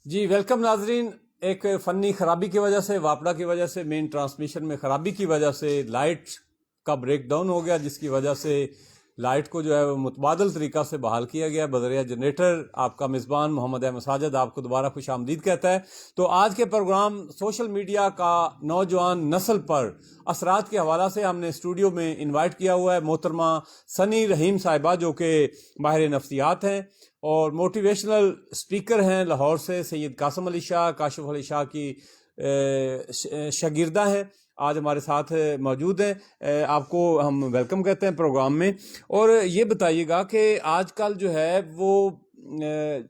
جی welcome ناظرین. ایک فنی خرابی کی وجہ سے، واپڈا کی وجہ سے، مین ٹرانسمیشن میں خرابی کی وجہ سے لائٹ کا بریک ڈاؤن ہو گیا، جس کی وجہ سے لائٹ کو جو ہے وہ متبادل طریقہ سے بحال کیا گیا بذریعہ جنریٹر. آپ کا میزبان محمد احمد ساجد آپ کو دوبارہ خوش آمدید کہتا ہے. تو آج کے پروگرام سوشل میڈیا کا نوجوان نسل پر اثرات کے حوالہ سے ہم نے اسٹوڈیو میں انوائٹ کیا ہوا ہے محترمہ سنی رحیم صاحبہ، جو کہ ماہر نفسیات ہیں اور موٹیویشنل اسپیکر ہیں. لاہور سے سید قاسم علی شاہ، کاشف علی شاہ کی شاگردہ ہیں، آج ہمارے ساتھ موجود ہیں. آپ کو ہم ویلکم کہتے ہیں پروگرام میں. اور یہ بتائیے گا کہ آج کل جو ہے وہ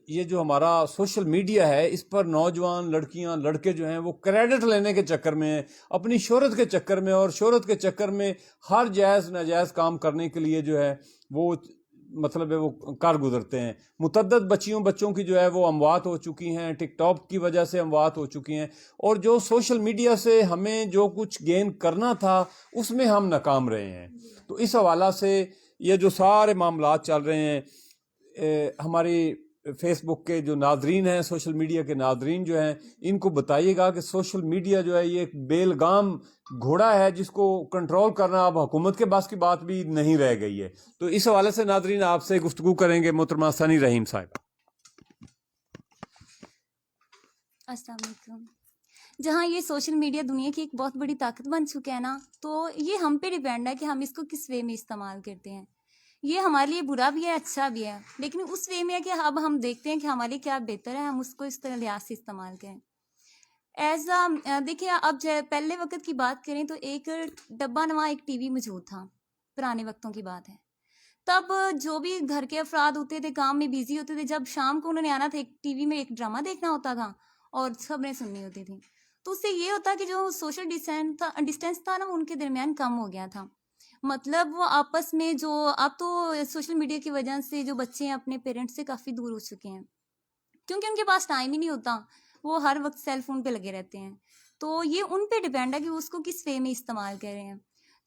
یہ جو ہمارا سوشل میڈیا ہے، اس پر نوجوان لڑکیاں لڑکے جو ہیں وہ کریڈٹ لینے کے چکر میں، اپنی شہرت کے چکر میں اور شہرت کے چکر میں ہر جائز ناجائز کام کرنے کے لیے جو ہے وہ مطلب ہے وہ کار گزرتے ہیں. متعدد بچوں کی جو ہے وہ اموات ہو چکی ہیں، ٹک ٹاک کی وجہ سے اموات ہو چکی ہیں، اور جو سوشل میڈیا سے ہمیں جو کچھ گین کرنا تھا اس میں ہم ناکام رہے ہیں. تو اس حوالہ سے یہ جو سارے معاملات چل رہے ہیں، ہماری فیس بک کے جو ناظرین ہیں، سوشل میڈیا کے ناظرین جو ہیں، ان کو بتائیے گا کہ سوشل میڈیا جو ہے یہ ایک بیلگام گھوڑا ہے جس کو کنٹرول کرنا اب حکومت کے بس کی بات بھی نہیں رہ گئی ہے. تو اس حوالے سے ناظرین آپ سے گفتگو کریں گے محترمہ سنی رحیم صاحب. السلام علیکم. جہاں یہ سوشل میڈیا دنیا کی ایک بہت بڑی طاقت بن چکا ہے نا، تو یہ ہم پہ ڈیپینڈ ہے کہ ہم اس کو کس وے میں استعمال کرتے ہیں. یہ ہمارے لیے برا بھی ہے، اچھا بھی ہے، لیکن اس وے میں ہے کہ اب ہم دیکھتے ہیں کہ ہمارے لیے کیا بہتر ہے، ہم اس کو اس طرح لحاظ سے استعمال کریں. دیکھیں، اب پہلے وقت کی بات کریں تو ایک ڈبہ نما ایک ٹی وی موجود تھا. پرانے وقتوں کی بات ہے. تب جو بھی گھر کے افراد ہوتے تھے کام میں بزی ہوتے تھے، جب شام کو انہوں نے آنا تھا، ایک ٹی وی میں ایک ڈرامہ دیکھنا ہوتا تھا اور خبریں سننی ہوتی تھیں. تو اس سے یہ ہوتا کہ جو سوشل ڈسٹینس تھا نا، ان کے درمیان کم ہو گیا تھا. مطلب وہ آپس میں جو اب تو سوشل میڈیا کی وجہ سے جو بچے ہیں اپنے پیرنٹس سے کافی دور ہو چکے ہیں، کیونکہ ان کے پاس ٹائم ہی نہیں ہوتا، وہ ہر وقت سیل فون پہ لگے رہتے ہیں. تو یہ ان پہ ڈیپینڈ ہے کہ وہ اس کو کس وے میں استعمال کر رہے ہیں.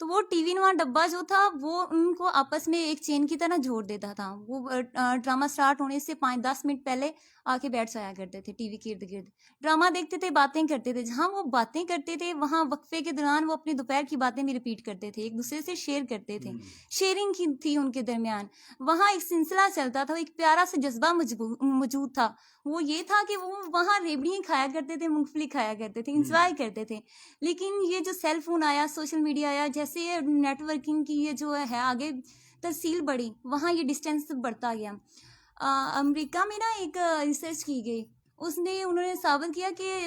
تو وہ ٹی وی نما ڈبہ جو تھا وہ ان کو آپس میں ایک چین کی طرح جوڑ دیتا تھا. وہ ڈرامہ سٹارٹ ہونے سے 5-10 منٹ پہلے آ کے بیٹھ جایا کرتے تھے ٹی وی کے ارد گرد، ڈرامہ دیکھتے تھے، باتیں کرتے تھے. جہاں وہ باتیں کرتے تھے وہاں وقفے کے دوران وہ اپنی دوپہر کی باتیں بھی ریپیٹ کرتے تھے، ایک دوسرے سے شیئر کرتے تھے. شیئرنگ کی تھی ان کے درمیان. وہاں ایک سلسلہ چلتا تھا، ایک پیارا سا جذبہ موجود تھا. وہ یہ تھا کہ وہ وہاں ریبڑیاں کھایا کرتے تھے، مونگ پھلی کھایا کرتے تھے، انجوائے کرتے تھے. لیکن یہ جو سیل فون آیا، سوشل میڈیا آیا، جیسے یہ نیٹ ورکنگ کی یہ جو ہے آگے ترسیل بڑھی، وہاں یہ ڈسٹینس بڑھتا گیا. امریکہ میں نا ایک ریسرچ کی گئی، انہوں نے ثابت کیا کہ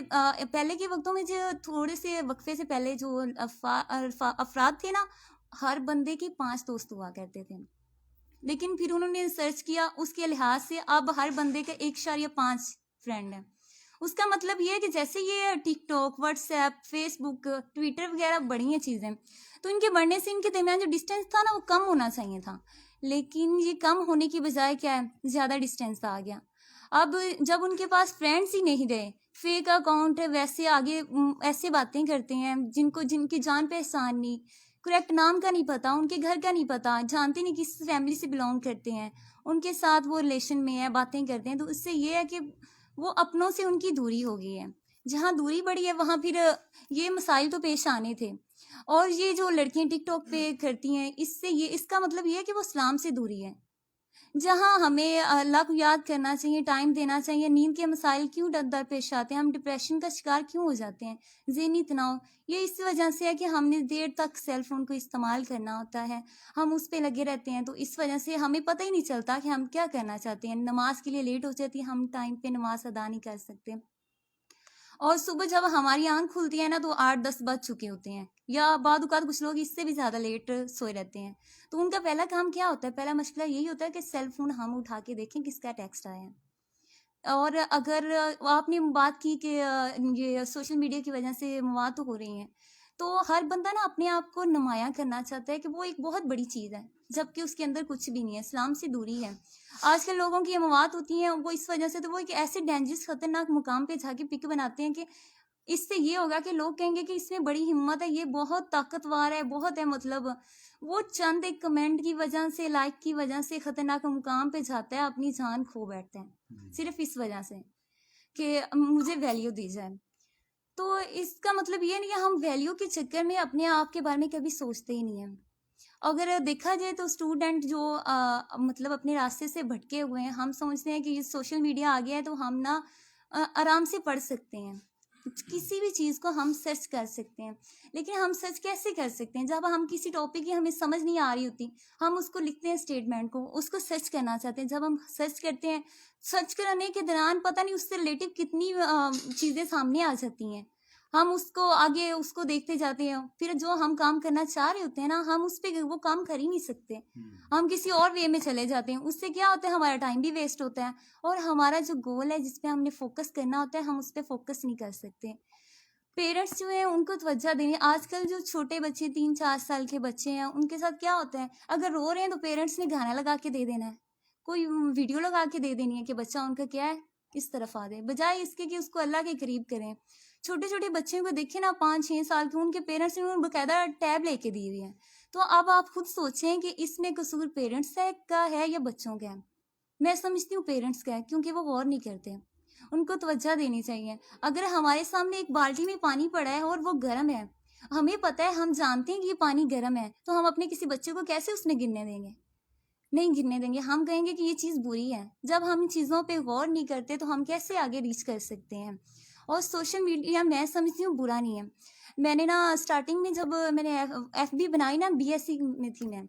پہلے کے وقتوں میں جو تھوڑے سے وقفے سے پہلے جو افراد تھے نا، ہر بندے کے 5 دوست ہوا کرتے تھے. لیکن پھر انہوں نے ریسرچ کیا، اس کے لحاظ سے اب ہر بندے کا 1.5 فرینڈ ہے. اس کا مطلب یہ ہے کہ جیسے یہ ٹک ٹاک، واٹس ایپ، فیس بک، ٹویٹر وغیرہ بڑی ہیں چیزیں، تو ان کے بڑھنے سے ان کے درمیان جو ڈسٹینس تھا نا وہ کم ہونا چاہیے تھا. لیکن یہ کم ہونے کی بجائے کیا ہے، زیادہ ڈسٹینس آ گیا. اب جب ان کے پاس فرینڈس ہی نہیں رہے، فیک اکاؤنٹ ہے، ویسے آگے ایسے باتیں کرتے ہیں جن کی جان پہچان نہیں، کریکٹ نام کا نہیں پتا، ان کے گھر کا نہیں پتا، جانتے نہیں کس فیملی سے بلانگ کرتے ہیں، ان کے ساتھ وہ ریلیشن میں ہے، باتیں کرتے ہیں. تو اس سے یہ ہے کہ وہ اپنوں سے ان کی دوری ہو گئی ہے. جہاں دوری بڑھی ہے وہاں پھر یہ مسائل تو پیش آنے تھے. اور یہ جو لڑکیاں ٹک ٹاک پہ کرتی ہیں، اس کا مطلب یہ ہے کہ وہ اسلام سے دوری ہے. جہاں ہمیں اللہ کو یاد کرنا چاہیے، ٹائم دینا چاہیے. نیند کے مسائل کیوں درپیش آتے ہیں، ہم ڈپریشن کا شکار کیوں ہو جاتے ہیں، ذہنی تناؤ، یہ اس وجہ سے ہے کہ ہم نے دیر تک سیل فون کو استعمال کرنا ہوتا ہے، ہم اس پہ لگے رہتے ہیں. تو اس وجہ سے ہمیں پتہ ہی نہیں چلتا کہ ہم کیا کرنا چاہتے ہیں. نماز کے لیے لیٹ ہو جاتی ہے، ہم ٹائم پہ نماز ادا نہیں کر سکتے. اور صبح جب ہماری آنکھ کھلتی ہے نا تو 8-10 بج چکے ہوتے ہیں، یا بعد اوقات کچھ لوگ اس سے بھی زیادہ لیٹ سوئے رہتے ہیں. تو ان کا پہلا کام کیا ہوتا ہے، پہلا مشغلہ یہی ہوتا ہے کہ سیل فون ہم اٹھا کے دیکھیں کس کا ٹیکسٹ آیا ہے. اور اگر آپ نے بات کی کہ یہ سوشل میڈیا کی وجہ سے مواد ہو رہی ہیں، تو ہر بندہ نا اپنے آپ کو نمایاں کرنا چاہتا ہے کہ وہ ایک بہت بڑی چیز ہے، جبکہ اس کے اندر کچھ بھی نہیں ہے، اسلام سے دوری ہے. آج کل لوگوں کی اموات ہوتی ہیں وہ اس وجہ سے، تو وہ ایک ایسے ڈینجرس خطرناک مقام پہ جا کے پک بناتے ہیں کہ اس سے یہ ہوگا کہ لوگ کہیں گے کہ اس میں بڑی ہمت ہے، یہ بہت طاقتور ہے، بہت ہے. مطلب وہ چند ایک کمنٹ کی وجہ سے، لائک کی وجہ سے خطرناک مقام پہ جاتا ہے، اپنی جان کھو بیٹھتا ہے صرف اس وجہ سے. کہ مجھے ویلیو دی جائے. تو اس کا مطلب یہ نہیں کہ ہم ویلیو کے چکر میں اپنے آپ کے بارے میں کبھی سوچتے ہی نہیں ہیں. اگر دیکھا جائے تو اسٹوڈنٹ جو مطلب اپنے راستے سے بھٹکے ہوئے ہیں، ہم سمجھتے ہیں کہ یہ سوشل میڈیا آ گیا ہے تو ہم نا آرام سے پڑھ سکتے ہیں، کسی بھی چیز کو ہم سرچ کر سکتے ہیں. لیکن ہم سرچ کیسے کر سکتے ہیں؟ جب ہم کسی ٹاپک کی ہمیں سمجھ نہیں آ رہی ہوتی، ہم اس کو لکھتے ہیں اسٹیٹمنٹ کو، اس کو سرچ کرنا چاہتے ہیں. جب ہم سرچ کرتے ہیں، سرچ کرنے کے دوران پتہ نہیں اس سے ریلیٹیو کتنی چیزیں سامنے آ جاتی ہیں. ہم اس کو آگے اس کو دیکھتے جاتے ہیں، پھر جو ہم کام کرنا چاہ رہے ہوتے ہیں نا، ہم اس پہ وہ کام کر ہی نہیں سکتے، ہم کسی اور وے میں چلے جاتے ہیں. اس سے کیا ہوتا ہے؟ ہمارا ٹائم بھی ویسٹ ہوتا ہے، اور ہمارا جو گول ہے جس پہ ہم نے فوکس کرنا ہوتا ہے، ہم اس پہ فوکس نہیں کر سکتے. پیرنٹس جو ہیں ان کو توجہ دینی. آج کل جو چھوٹے بچے 3-4 سال کے بچے ہیں، ان کے ساتھ کیا ہوتا ہے؟ اگر رو رہے ہیں تو پیرنٹس نے گانا لگا کے دے دینا ہے، کوئی ویڈیو لگا کے دے دینی ہے کہ بچہ ان کا کیا ہے، اس طرف آ جائے، بجائے اس کے کہ اس کو اللہ کے قریب کریں. چھوٹے چھوٹے بچوں کو دیکھیں نا، 5-6 سال کے، ان کے پیرنٹس نے باقاعدہ ٹیب لے کے دی ہوئی ہیں. تو اب آپ خود سوچیں کہ اس میں قصور پیرنٹس کا ہے یا بچوں کا ہے؟ میں سمجھتی ہوں پیرنٹس کا ہے، کیونکہ وہ غور نہیں کرتے. ان کو توجہ دینی چاہیے. اگر ہمارے سامنے ایک بالٹی میں پانی پڑا ہے اور وہ گرم ہے، ہمیں پتہ ہے، ہم جانتے ہیں کہ یہ پانی گرم ہے، تو ہم اپنے کسی بچے کو کیسے اس میں گرنے دیں گے؟ نہیں گرنے دیں گے. ہم کہیں گے کہ یہ چیز بری ہے. جب ہم ان چیزوں پہ غور نہیں کرتے تو ہم کیسے آگے ریچ کر سکتے ہیں؟ اور سوشل میڈیا میں سمجھتی ہوں برا نہیں ہے. میں نے نا اسٹارٹنگ میں جب میں نے ایف بی بنائی نا، بی ایس سی میں تھی میں،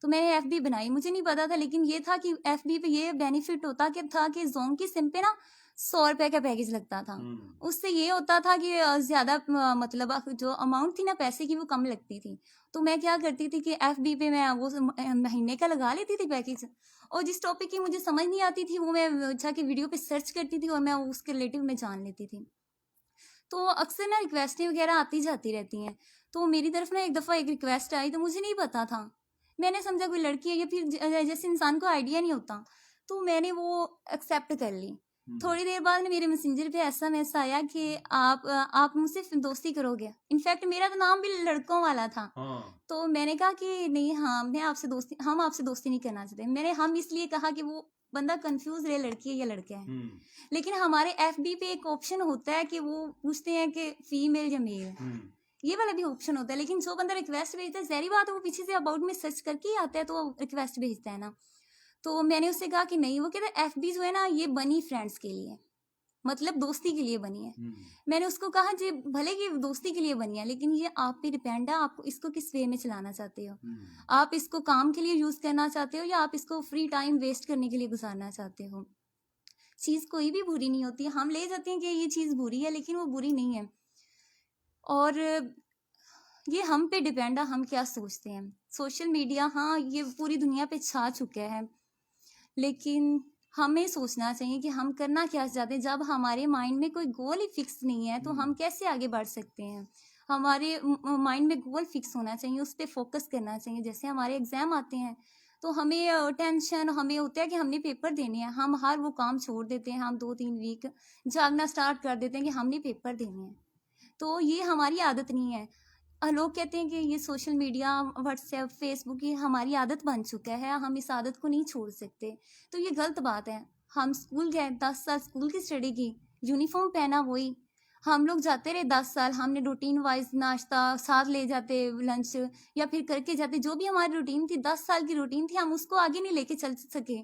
تو میں نے ایف بی بنائی. مجھے نہیں پتا تھا، لیکن یہ تھا کہ ایف بی پہ یہ بینیفٹ ہوتا کہ زوم کی سم پہ نا 100 روپے کا پیکج لگتا تھا. اس سے یہ ہوتا تھا کہ زیادہ مطلب جو اماؤنٹ تھی نا پیسے کی، وہ کم لگتی تھی. تو میں کیا کرتی تھی کہ ایف بی پہ میں وہ مہینے کا لگا لیتی تھی پیکج، اور جس ٹاپک کی مجھے سمجھ نہیں آتی تھی وہ میں جا کے ویڈیو پہ سرچ کرتی تھی اور میں اس کے ریلیٹیو میں جان لیتی تھی. تو اکثر نا ریکویسٹیں وغیرہ آتی جاتی رہتی ہیں. تو میری طرف نا ایک دفعہ ایک ریکویسٹ آئی، تو مجھے نہیں پتا تھا، میں نے سمجھا کوئی لڑکی ہے، یا پھر جیسے انسان کو آئیڈیا نہیں ہوتا، تو میں نے وہ ایکسیپٹ کر لی. تھوڑی دیر بعد میرے میسنجر پہ ایسا میسج آیا کہ آپ مجھ سے دوستی کرو گے. انفیکٹ میرا تو نام بھی لڑکوں والا تھا. تو میں نے کہا کہ نہیں، ہم آپ سے دوستی نہیں کرنا چاہتے. ہم اس لیے کہا کہ وہ بندہ کنفیوز رہے، لڑکی ہے یا لڑکا ہے. لیکن ہمارے ایف بی پہ ایک آپشن ہوتا ہے کہ وہ پوچھتے ہیں کہ فیمیل یا میل، یہ والا بھی آپشن ہوتا ہے. لیکن جو بندہ ریکویسٹ بھیجتا ہے، ظاہری بات ہے وہ پیچھے سے اباؤٹ میں سرچ کر کے ہی آتا ہے، تو وہ ریکویسٹ بھیجتا ہے نا. تو میں نے اس سے کہا کہ نہیں. وہ کہتا ہے ایف بی جو ہے نا یہ بنی فرینڈس کے لیے، مطلب دوستی کے لیے بنی ہے. میں نے اس کو کہا جی بھلے کہ دوستی کے لیے بنی ہے، لیکن یہ آپ پہ ڈپینڈ ہے، آپ اس کو کس وے میں چلانا چاہتے ہو. آپ اس کو کام کے لیے یوز کرنا چاہتے ہو یا آپ اس کو فری ٹائم ویسٹ کرنے کے لیے گزارنا چاہتے ہو. چیز کوئی بھی بری نہیں ہوتی. ہم لے جاتے ہیں کہ یہ چیز بری ہے، لیکن وہ بری نہیں ہے. اور یہ ہم پہ ڈپینڈ ہے، ہم کیا سوچتے ہیں. سوشل میڈیا ہاں یہ پوری دنیا پہ چھا چکا ہے، لیکن ہمیں سوچنا چاہیے کہ ہم کرنا کیا چاہتے ہیں. جب ہمارے مائنڈ میں کوئی گول ہی فکس نہیں ہے تو ہم کیسے آگے بڑھ سکتے ہیں؟ ہمارے مائنڈ میں گول فکس ہونا چاہیے، اس پہ فوکس کرنا چاہیے. جیسے ہمارے ایگزام آتے ہیں تو ہمیں ٹینشن ہمیں ہوتا ہے کہ ہم نے پیپر دینے ہیں، ہم ہر وہ کام چھوڑ دیتے ہیں، ہم 2-3 ویک جاگنا سٹارٹ کر دیتے ہیں کہ ہم نے پیپر دینے ہیں. تو یہ ہماری عادت نہیں ہے. لوگ کہتے ہیں کہ یہ social media, WhatsApp, Facebook یہ ہماری عادت بن چکا ہے، ہم اس عادت کو نہیں چھوڑ سکتے. تو یہ غلط بات ہے. ہم اسکول گئے، 10 سال اسکول کی اسٹڈی کی، یونیفارم پہنا وہی. ہم لوگ جاتے رہے 10 سال، ہم نے روٹین وائز ناشتہ ساتھ لے جاتے، لنچ یا پھر کر کے جاتے. جو بھی ہماری روٹین تھی، 10 سال کی روٹین تھی، ہم اس کو آگے نہیں لے کے چل سکے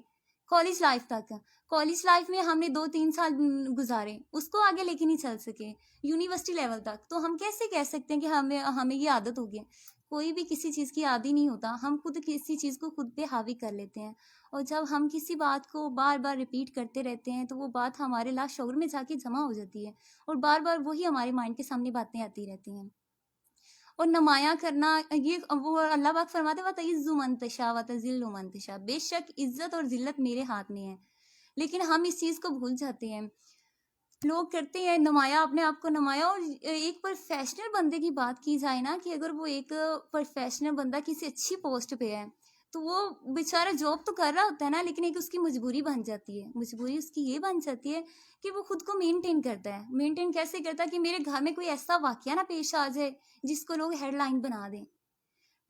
کالج لائف تک. کالج لائف میں ہم نے 2-3 سال گزارے، اس کو آگے لے کے نہیں چل سکے یونیورسٹی لیول تک. تو ہم کیسے کہہ سکتے ہیں کہ ہمیں یہ عادت ہو گئی؟ کوئی بھی کسی چیز کی عادی نہیں ہوتا. ہم خود کسی چیز کو خود پہ حاوی کر لیتے ہیں، اور جب ہم کسی بات کو بار بار ریپیٹ کرتے رہتے ہیں تو وہ بات ہمارے لا شعور میں جا کے جمع ہو جاتی ہے، اور بار بار وہی ہمارے مائنڈ کے سامنے باتیں آتی رہتی ہیں. اور نمایاں کرنا، یہ وہ اللہ پاک فرماتے وَتَعِزُّ مَن تَشَاءُ وَتَذِلُّ مَن تَشَاءُ، بے شک عزت اور ذلت میرے ہاتھ میں ہے. لیکن ہم اس چیز کو بھول جاتے ہیں. لوگ کرتے ہیں نمایاں، اپنے آپ کو نمایاں. اور ایک پروفیشنل بندے کی بات کی جائے نا، کہ اگر وہ ایک پروفیشنل بندہ کسی اچھی پوسٹ پہ ہے تو وہ بیچارہ جاب تو کر رہا ہوتا ہے نا، لیکن ایک اس کی مجبوری بن جاتی ہے. مجبوری اس کی یہ بن جاتی ہے کہ وہ خود کو مینٹین کرتا ہے. مینٹین کیسے کرتا ہے؟ کہ میرے گھر میں کوئی ایسا واقعہ نہ پیش آ جائے جس کو لوگ ہیڈ لائن بنا دیں،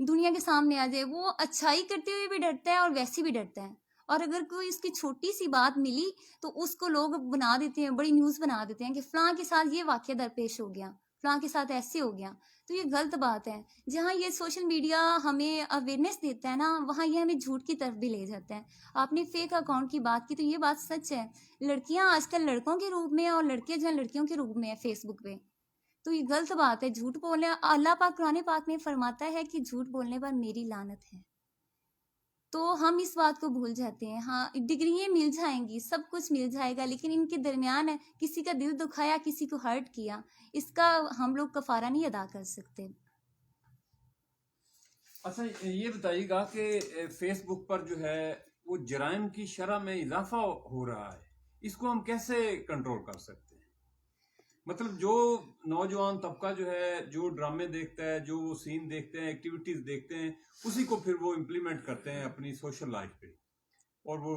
دنیا کے سامنے آ جائے. وہ اچھائی کرتے ہوئے بھی ڈرتا ہے اور ویسے بھی ڈرتا ہے. اور اگر کوئی اس کی چھوٹی سی بات ملی تو اس کو لوگ بنا دیتے ہیں، بڑی نیوز بنا دیتے ہیں کہ فلاں کے ساتھ یہ واقعہ درپیش ہو گیا، فلاں کے ساتھ ایسے ہو گیا. تو یہ غلط بات ہے. جہاں یہ سوشل میڈیا ہمیں اویئرنیس دیتا ہے نا، وہاں یہ ہمیں جھوٹ کی طرف بھی لے جاتا ہے. آپ نے فیک اکاؤنٹ کی بات کی تو یہ بات سچ ہے. لڑکیاں آج کل لڑکوں کے روپ میں اور لڑکے جو ہیں لڑکیوں کے روپ میں ہیں فیس بک پہ. تو یہ غلط بات ہے. جھوٹ بولنے، اللہ پاک قرآن پاک میں فرماتا ہے کہ جھوٹ بولنے پر میری لعنت ہے. تو ہم اس بات کو بھول جاتے ہیں. ہاں ڈگریاں مل جائیں گی، سب کچھ مل جائے گا، لیکن ان کے درمیان ہے کسی کا دل دکھایا، کسی کو ہرٹ کیا، اس کا ہم لوگ کفارہ نہیں ادا کر سکتے. اچھا یہ بتائیے گا کہ فیس بک پر جو ہے وہ جرائم کی شرح میں اضافہ ہو رہا ہے، اس کو ہم کیسے کنٹرول کر سکتے ہیں؟ مطلب جو نوجوان طبقہ جو ہے، جو ڈرامے دیکھتا ہے، جو وہ سین دیکھتے ہیں، ایکٹیویٹیز دیکھتے ہیں، اسی کو پھر وہ امپلیمنٹ کرتے ہیں اپنی سوشل لائف پہ، اور وہ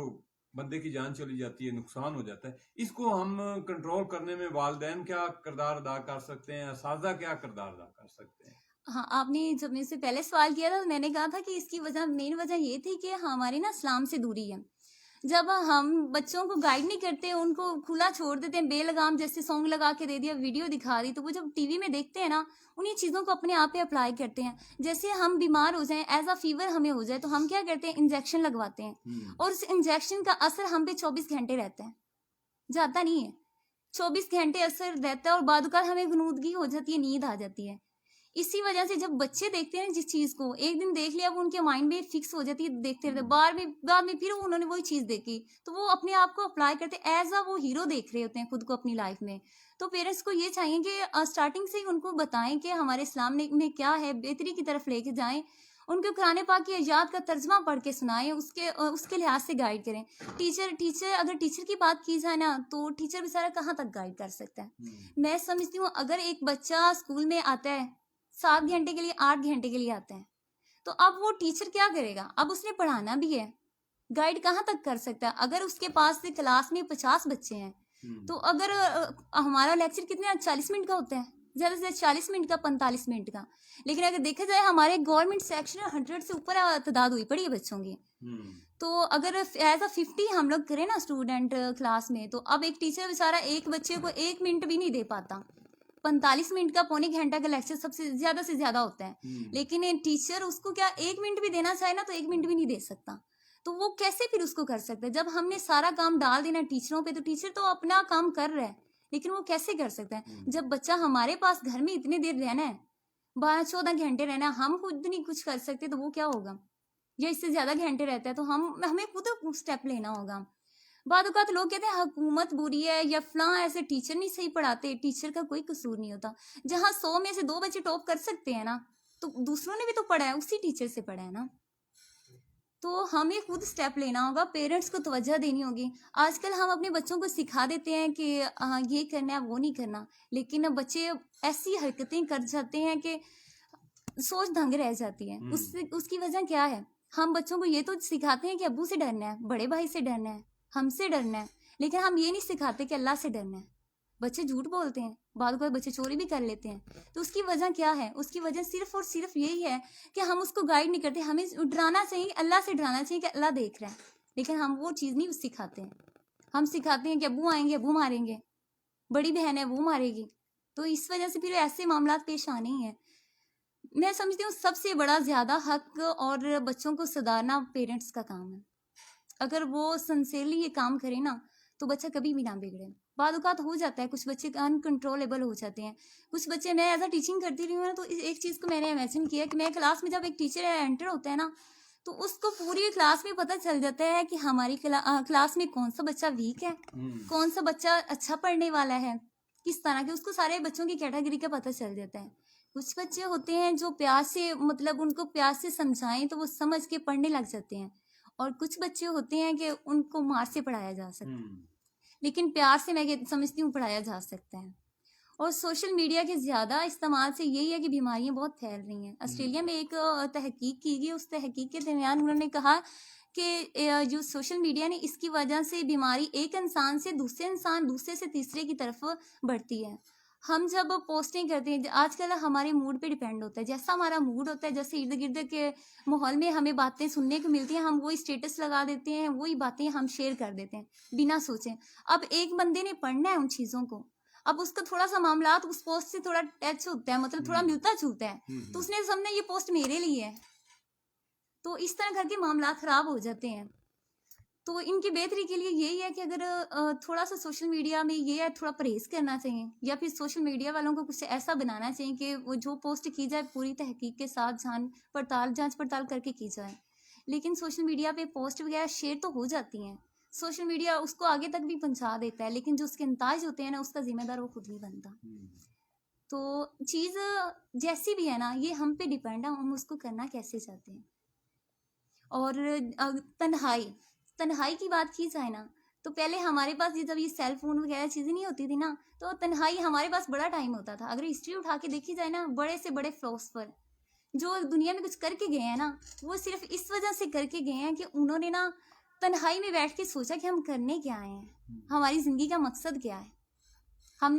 بندے کی جان چلی جاتی ہے، نقصان ہو جاتا ہے. اس کو ہم کنٹرول کرنے میں والدین کیا کردار ادا کر سکتے ہیں، اساتذہ کیا کردار ادا کر سکتے ہیں؟ ہاں آپ نے جب مجھ سے پہلے سوال کیا تھا تو میں نے کہا تھا کہ اس کی وجہ، مین وجہ یہ تھی کہ ہماری نا اسلام سے دوری ہے. جب ہم بچوں کو گائیڈ نہیں کرتے، ان کو کھلا چھوڑ دیتے ہیں بے لگام، جیسے سانگ لگا کے دے دیا، ویڈیو دکھا دی، تو وہ جب ٹی وی میں دیکھتے ہیں نا انہیں چیزوں کو اپنے آپ پہ اپلائی کرتے ہیں. جیسے ہم بیمار ہو جائیں، ایز اے فیور ہمیں ہو جائے تو ہم کیا کرتے ہیں، انجیکشن لگواتے ہیں، اور اس انجیکشن کا اثر ہم پہ 24 گھنٹے رہتا ہے، جاتا نہیں ہے. 24 گھنٹے اثر رہتا ہے، اور بعد اوقات ہمیں غنودگی ہو جاتی ہے، نیند آ جاتی ہے. اسی وجہ سے جب بچے دیکھتے ہیں جس چیز کو، ایک دن دیکھ لیا وہ ان کے مائنڈ میں فکس ہو جاتی ہے، دیکھتے رہتے، بعد میں پھر انہوں نے وہی چیز دیکھی تو وہ اپنے آپ کو اپلائی کرتے، ایز اے وہ ہیرو دیکھ رہے ہوتے ہیں خود کو اپنی لائف میں. تو پیرنٹس کو یہ چاہیے کہ اسٹارٹنگ سے ہی ان کو بتائیں کہ ہمارے اسلام میں کیا ہے، بہتری کی طرف لے کے جائیں، ان کو قرآن پاک کی آیات کا ترجمہ پڑھ کے سنائیں، اس کے لحاظ سے گائیڈ کریں. اگر ٹیچر کی بات کی جائے نا تو ٹیچر بیچارہ کہاں تک گائیڈ کر سکتا ہے. میں سمجھتی ہوں اگر ایک بچہ اسکول میں آتا ہے 7 گھنٹے کے لیے، 8 گھنٹے کے لیے آتے ہیں، تو اب وہ ٹیچر کیا کرے گا؟ اب اس نے پڑھانا بھی ہے، گائیڈ کہاں تک کر سکتا ہے؟ اگر اس کے پاس سے کلاس میں 50 بچے ہیں تو اگر ہمارا لیکچر کتنے 40 منٹ کا ہوتا ہے، زیادہ سے زیادہ 40 منٹ کا، 45 منٹ کا. لیکن اگر دیکھا جائے ہمارے گورنمنٹ سیکشن 100 سے اوپر تعداد ہوئی پڑی ہے بچوں کی. تو اگر ایز اے 50 ہم لوگ کریں نا اسٹوڈنٹ کلاس میں، تو اب ایک ٹیچر بیچارہ ایک بچے کو 1 منٹ بھی نہیں دے پاتا. 45 منٹ کا، پونے گھنٹہ کا لیکچر سب سے زیادہ ہوتا ہے، لیکن ٹیچر اس کو کیا 1 منٹ بھی دینا چاہے نا تو 1 منٹ بھی نہیں دے سکتا. تو وہ کیسے پھر اس کو کر سکتا ہے؟ جب ہم نے سارا کام ڈال دینا ٹیچروں پہ، تو ٹیچر تو اپنا کام کر رہا ہے لیکن وہ کیسے کر سکتا ہے جب بچہ ہمارے پاس گھر میں اتنے دیر رہنا ہے، 12-14 گھنٹے رہنا ہے، ہم خود نہیں کچھ کر سکتے تو وہ کیا ہوگا؟ یا اس سے زیادہ گھنٹے رہتا ہے تو ہمیں خود اسٹیپ لینا ہوگا. بعد اوقات لوگ کہتے ہیں حکومت بری ہے یا فلاں ایسے ٹیچر نہیں صحیح پڑھاتے. ٹیچر کا کوئی قصور نہیں ہوتا. جہاں 100 میں سے 2 بچے ٹاپ کر سکتے ہیں نا، تو دوسروں نے بھی تو پڑھا ہے، اسی ٹیچر سے پڑھا ہے نا. تو ہمیں خود سٹیپ لینا ہوگا، پیرنٹس کو توجہ دینی ہوگی. آج کل ہم اپنے بچوں کو سکھا دیتے ہیں کہ یہ کرنا ہے، وہ نہیں کرنا، لیکن بچے ایسی حرکتیں کر جاتے ہیں کہ سوچ دھنگ رہ جاتی ہے. اس کی وجہ کیا ہے؟ ہم بچوں کو یہ تو سکھاتے ہیں کہ ابو سے ڈرنا ہے، بڑے بھائی سے ڈرنا ہے، ہم سے ڈرنا ہے، لیکن ہم یہ نہیں سکھاتے کہ اللہ سے ڈرنا ہے. بچے جھوٹ بولتے ہیں، بعض اوقات بچے چوری بھی کر لیتے ہیں. تو اس کی وجہ کیا ہے؟ اس کی وجہ صرف اور صرف یہی ہے کہ ہم اس کو گائیڈ نہیں کرتے. ہمیں ڈرانا چاہیے، اللہ سے ڈرانا چاہیے کہ اللہ دیکھ رہا ہے، لیکن ہم وہ چیز نہیں سکھاتے ہیں. ہم سکھاتے ہیں کہ ابو آئیں گے، ابو ماریں گے، بڑی بہن ہے وہ مارے گی. تو اس وجہ سے پھر ایسے معاملات پیش آنے ہی ہیں. میں سمجھتی ہوں سب سے بڑا زیادہ حق اور بچوں کو سدھارنا پیرنٹس کا کام ہے. اگر وہ سنسیئرلی یہ کام کرے نا تو بچہ کبھی بھی نہ بگڑے. بعض اوقات ہو جاتا ہے کچھ بچے انکنٹرولیبل ہو جاتے ہیں. کچھ بچے، میں ایز اے ٹیچنگ کرتی رہی ہوں نا، تو ایک چیز کو میں نے امیجن کیا کہ میں کلاس میں جب ایک ٹیچر انٹر ہوتا ہے نا تو اس کو پوری کلاس میں پتہ چل جاتا ہے کہ ہماری کلاس میں کون سا بچہ ویک ہے، کون سا بچہ اچھا پڑھنے والا ہے، کس طرح کے، اس کو سارے بچوں کی کیٹیگری کا پتہ چل جاتا ہے. کچھ بچے ہوتے ہیں جو پیار سے، مطلب ان کو پیار سے سمجھائیں تو وہ سمجھ کے پڑھنے لگ جاتے ہیں، اور کچھ بچے ہوتے ہیں کہ ان کو مار سے پڑھایا جا سکتا ہے، لیکن پیار سے میں سمجھتی ہوں پڑھایا جا سکتا ہے. اور سوشل میڈیا کے زیادہ استعمال سے یہی ہے کہ بیماریاں بہت پھیل رہی ہیں. آسٹریلیا میں ایک تحقیق کی گئی، اس تحقیق کے درمیان انہوں نے کہا کہ جو سوشل میڈیا نے، اس کی وجہ سے بیماری ایک انسان سے دوسرے انسان، دوسرے سے تیسرے کی طرف بڑھتی ہے. ہم جب پوسٹنگ کرتے ہیں آج کل ہمارے موڈ پہ ڈیپینڈ ہوتا ہے، جیسا ہمارا موڈ ہوتا ہے، جیسے ارد گرد کے ماحول میں ہمیں باتیں سننے کو ملتی ہیں ہم وہی اسٹیٹس لگا دیتے ہیں، وہی باتیں ہم شیئر کر دیتے ہیں بنا سوچیں۔ اب ایک بندے نے پڑھنا ہے ان چیزوں کو، اب اس کا تھوڑا سا معاملات اس پوسٹ سے تھوڑا ٹچ ہوتا ہے، مطلب تھوڑا ملتا جلتا ہے، تو اس نے سمجھا یہ پوسٹ میرے لیے ہے، تو اس طرح کر کے معاملات خراب ہو جاتے ہیں۔ تو ان کی بہتری کے لیے یہی ہے کہ اگر تھوڑا سا سوشل میڈیا میں یہ ہے تھوڑا پرہیز کرنا چاہیے، یا پھر سوشل میڈیا والوں کو کچھ ایسا بنانا چاہیے کہ وہ جو پوسٹ کی جائے پوری تحقیق کے ساتھ جانچ پڑتال کر کے کی جائے۔ لیکن سوشل میڈیا پہ پوسٹ وغیرہ شیئر تو ہو جاتی ہیں، سوشل میڈیا اس کو آگے تک بھی پہنچا دیتا ہے، لیکن جو اس کے انتاج ہوتے ہیں نا اس کا ذمہ دار وہ خود نہیں بنتا۔ تو چیز جیسی بھی ہے نا یہ ہم پہ ڈیپینڈ ہے، ہم اس کو کرنا کیسے چاہتے ہیں۔ اور تنہائی کی بات کی جائے نا تو پہلے ہمارے پاس جب یہ سیل فون وغیرہ چیزیں نہیں ہوتی تھی نا تو تنہائی ہمارے پاس بڑا ٹائم ہوتا تھا۔ اگر ہسٹری اٹھا کے دیکھی جائے نا بڑے سے بڑے فلاسفر جو دنیا میں کچھ کر کے گئے ہیں نا وہ صرف اس وجہ سے کر کے گئے ہیں کہ انہوں نے نا تنہائی میں بیٹھ کے سوچا کہ ہم کرنے کیا آئے ہیں، ہماری زندگی کا مقصد کیا ہے،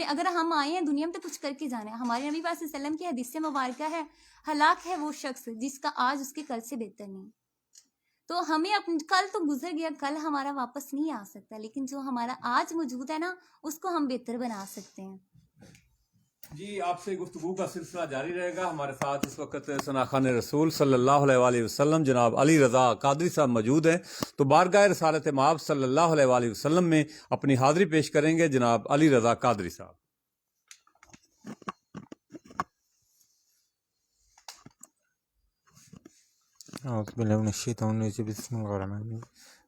اگر ہم آئے ہیں دنیا میں تو کچھ کر کے جانا ہے۔ ہمارے نبی پاک صلی اللہ علیہ وسلم کی حدیث مبارکہ ہے، ہلاک ہے وہ شخص جس کا آج اس کے کل سے بہتر نہیں۔ تو ہمیں کل تو گزر گیا، کل ہمارا واپس نہیں آ سکتا، لیکن جو ہمارا آج موجود ہے نا اس کو ہم بہتر بنا سکتے ہیں۔ جی آپ سے گفتگو کا سلسلہ جاری رہے گا۔ ہمارے ساتھ اس وقت ثناخوان رسول صلی اللہ علیہ وآلہ وسلم جناب علی رضا قادری صاحب موجود ہیں، تو بارگاہ رسالت مآب صلی اللہ علیہ وآلہ وسلم میں اپنی حاضری پیش کریں گے جناب علی رضا قادری صاحب۔ اعوذ باللہ من الشیطان الرجیم، بسم اللہ الرحمن الرحیم۔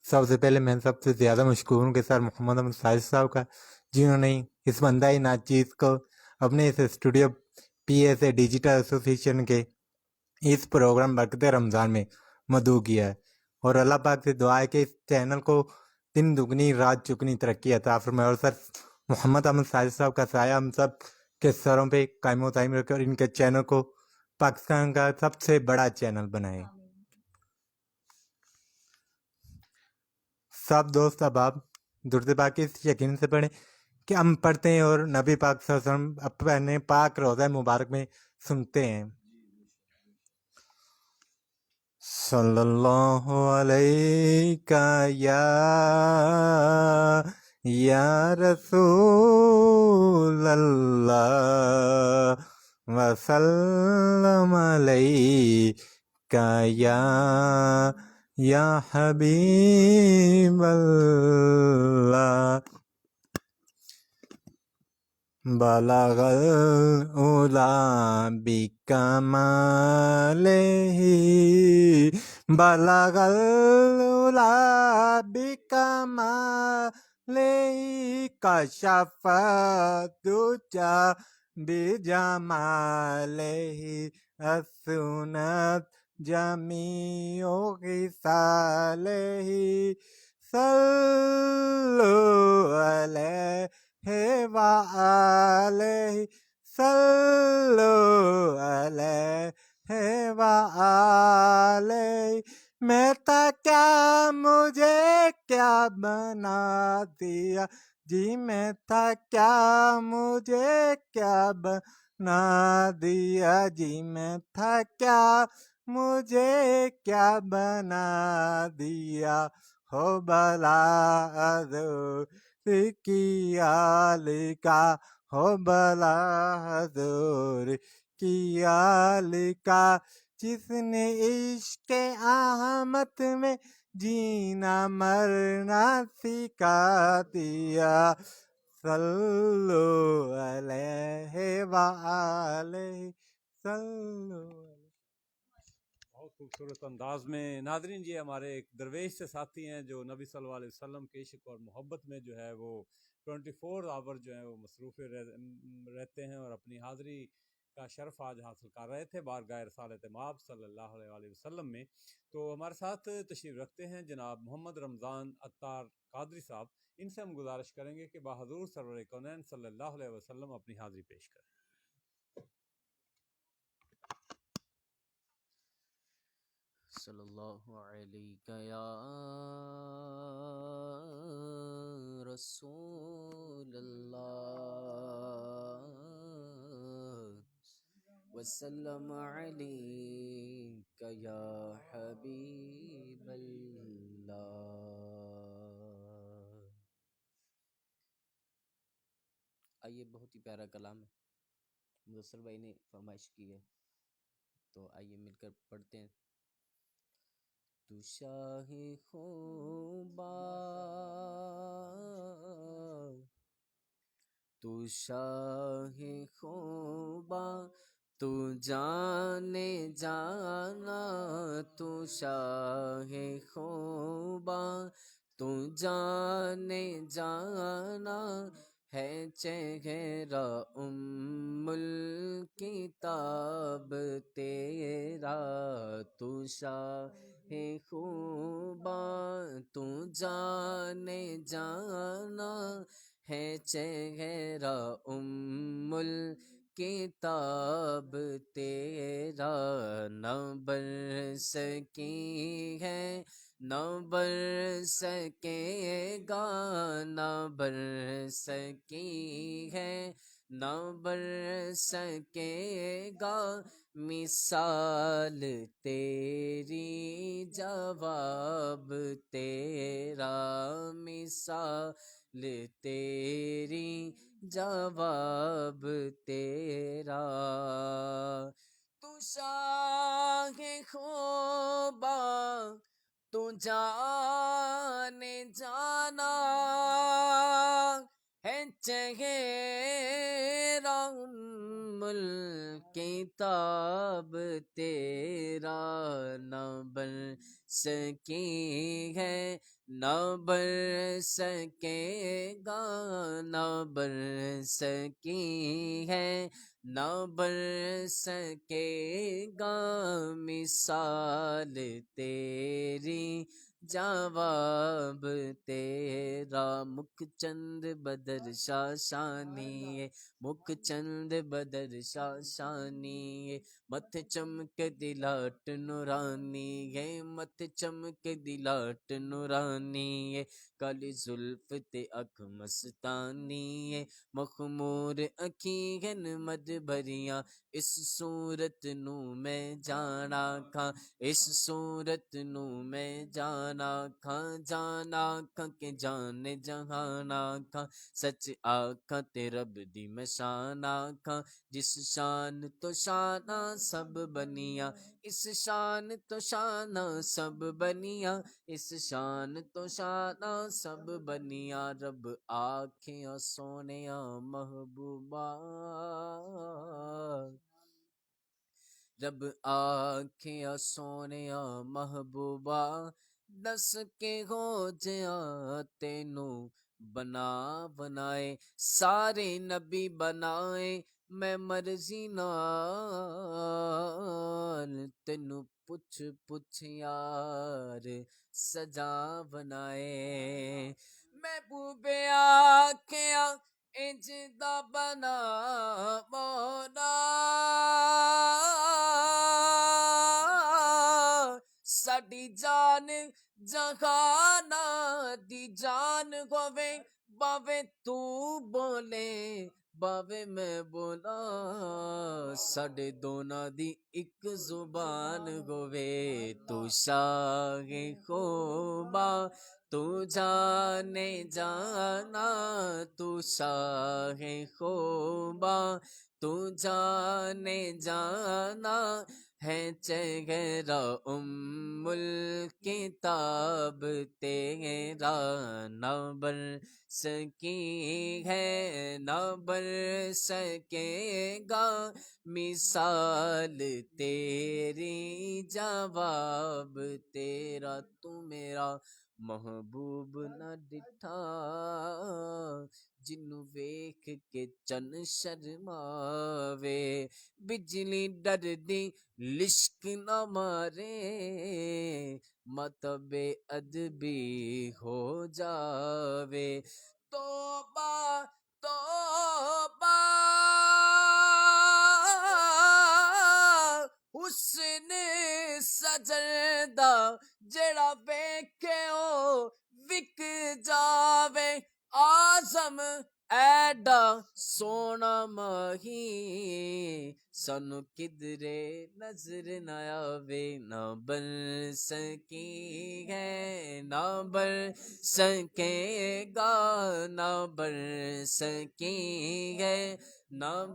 سب سے پہلے میں سب سے زیادہ مشکور ہوں کہ سر محمد احمد ساجد صاحب کا، جنہوں نے اس بندہ ناچیز کو اپنے اس studio P S A digital association کے اس پروگرام برکت رمضان میں مدعو کیا ہے، اور اللہ پاک سے دعا ہے کہ اس چینل کو دن دگنی رات چگنی ترقی عطا فرمائے، اور سر محمد احمد ساجد صاحب کا سایہ ہم سب کے سروں پہ قائم و دائم رکھے، اور ان کے چینل کو پاکستان کا سب سے بڑا چینل بنائے۔ سب دوست اب آپ درد پاک اس یقین سے پڑھیں کہ ہم پڑھتے ہیں اور نبی پاک صلی اللہ علیہ وسلم اپنے پاک روضہ مبارک میں سنتے ہیں۔ صلی اللہ علیہ یا رسول اللہ وسلم علیہ یا حبیب اللہ، بلغ العلا بکمالہ، بلغ العلا بکمالہ، کشف الدجی بجمالہ، حسنت جمیع خصالہ، صلو علیہ وآلہ، صلو علیہ وآلہ۔ میں تھا کیا مجھے کیا بنا دیا، جی میں تھا کیا مجھے کیا بنا دیا، جی میں تھا کیا مجھے کیا بنا دیا، ہو بلا حضور کی آل کا، ہو بلا حضور کی آل کا، جس نے عشق احمد میں جینا مرنا سکھا دیا، صلو علیہ وآلہ، صلو۔ بہت خوبصورت انداز میں ناظرین، یہ ہمارے ایک درویش سے ساتھی ہیں جو نبی صلی اللہ علیہ وسلم کے عشق اور محبت میں جو ہے وہ 24 آور جو ہے وہ مصروف رہتے ہیں، اور اپنی حاضری کا شرف آج حاصل کر رہے تھے بارگاہ رسالت مآب صلی اللہ علیہ وآلہ وسلم میں۔ تو ہمارے ساتھ تشریف رکھتے ہیں جناب محمد رمضان عطار قادری صاحب، ان سے ہم گزارش کریں گے کہ بحضور سرور کونین صلی اللہ علیہ وسلم اپنی حاضری پیش کریں۔ صلی اللہ علیہ یا رسول اللہ، وسلم عليك يا حبيب الله. آئیے، بہت ہی پیارا کلام ہے، مدثر بھائی نے فرمائش کی ہے، تو آئیے مل کر پڑھتے ہیں. تو شاہ خوباں، تو شاہ خوباں، تو جانے جانا، تو شاہ خوباں، تو جانے جانا، ہے چہرہ الکتاب تیرا. تو شاہ خوباں، تو جانے جانا، ہے چہرہ الکتاب تیرا. نہ بر سکی ہے، نہ بر سکے گا، نہ بر سکی ہے، نہ بر سکے گا، مثال تیری جواب تیرا. مثال تیری جواب تیرا. تو شاہ خوباں، تو جانے جانا، ہے چہرہ الکتاب تیرا. نہ بن سکی ہے، نہ بر سکے گا، نہ بر سکی ہے، نہ بر سکے گا، مثال تیری جواب تیرا. مکھ چند بدر شاشانی ہے، مکھ چند بدر شاشانی ہے، متھ چمک دلاٹ نورانی ہے، متھ چمک دلاٹ نورانی ہے، کالی زلف تے اکھ مستانی ہے، مخمور اکھیں ہن مد بھریاں، اس صورت نو میں جانا کھاں، اس صورت نو میں جانا کھاں، جانا کھاں کہ جان جہانا کھاں، سچ آکھاں تے رب دی میں شان آکھاں، جس شان تو شاناں سب بنیاں، اس شان تو شاناں سب بنیاں، اس شان تو شاناں سب بنیاں. رب آکھیاں سونیاں محبوبا، رب آکھیاں سونیاں محبوبا، دس کے ہو جیاں تینوں بنا بنائے، سارے نبی بنائے میں مرضی نال، تینوں پوچھ پوچھ یار سجا بنائے. محبوب آکھیاں انج دا بنا مولا، ساڈی جان جہانا دی جان ہووے، باوے تو بولے باوے میں بولا، ساڈے دوناں دی ایک زبان ہووے. تو شاہ خوباں، تو جانے جانا، تو شاہ خوباں، تو جانے جانا، ہے چہرہ الکتاب تیرا. نہ بر سکی ہے، نہ بر سکے گا، مثال تیری جواب تیرا. تو میرا محبوب نہ ڈٹھا، جنوں ویکھ کے چن شرماوے، بجلی ڈر دی لشک نہ مارے، مت بے ادبی ہو جاوے. توبہ توبہ، حسن سجدہ جڑا ویکھے او وک جاوے. آزم اے ਐਡਾ ਸੋਹਣਾ ਮਾਹੀ ਸਾਨੂੰ ਕਿਧਰੇ ਨਜ਼ਰ ਨਾ ਆਵੇ ਨਾ ਬਣ ਸਕੀ ਹੈ ਨਾ ਬਣ ਸਕੇਗਾ ਨਾ ਬਣ ਸਕੀ ਹੈ ਨਾ